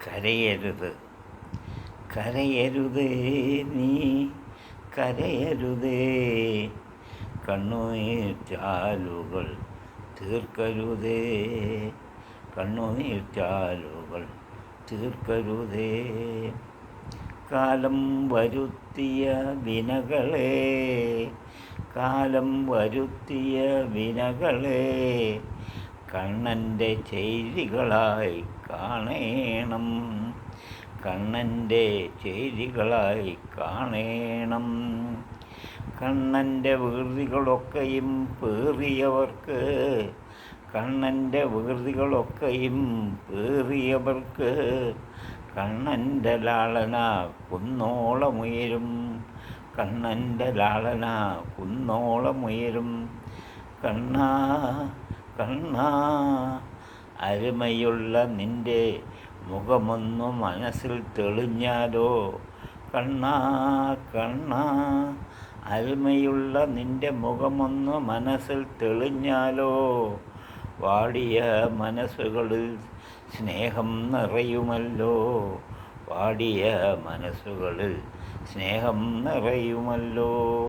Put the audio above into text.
കരയരുത് കരയരുതേ നീ കരയരുതേ, കണ്ണുനീർ ചാലുകൾ തീർക്കരുതേ, കണ്ണുനീർ ചാലുകൾ തീർക്കരുതേ. കാലം വരുത്തിയ വിനകളെ, കാലം വരുത്തിയ വിനകളെ കണ്ണൻ്റെ ചെയ്തികളായി കാണേണം, കണ്ണൻ്റെ ചെയ്തികളായി കാണേണം. കണ്ണൻ്റെ വികൃതികളൊക്കെയും പേറിയവർക്ക്, കണ്ണൻ്റെ വികൃതികളൊക്കെയും പേറിയവർക്ക് കണ്ണൻ്റെ ലാളന കുന്നോളമുയരും, കണ്ണൻ്റെ ലാളന കുന്നോളമുയരും. കണ്ണാ കണ്ണാ, അരുമയുള്ള നിൻ്റെ മുഖമൊന്നു മനസ്സിൽ തെളിഞ്ഞാലോ, കണ്ണാ കണ്ണാ, അരുമയുള്ള നിൻ്റെ മുഖമൊന്നു മനസ്സിൽ തെളിഞ്ഞാലോ, വാടിയ മനസ്സുകളിൽ സ്നേഹം നിറയുമല്ലോ, വാടിയ മനസ്സുകളിൽ സ്നേഹം നിറയുമല്ലോ.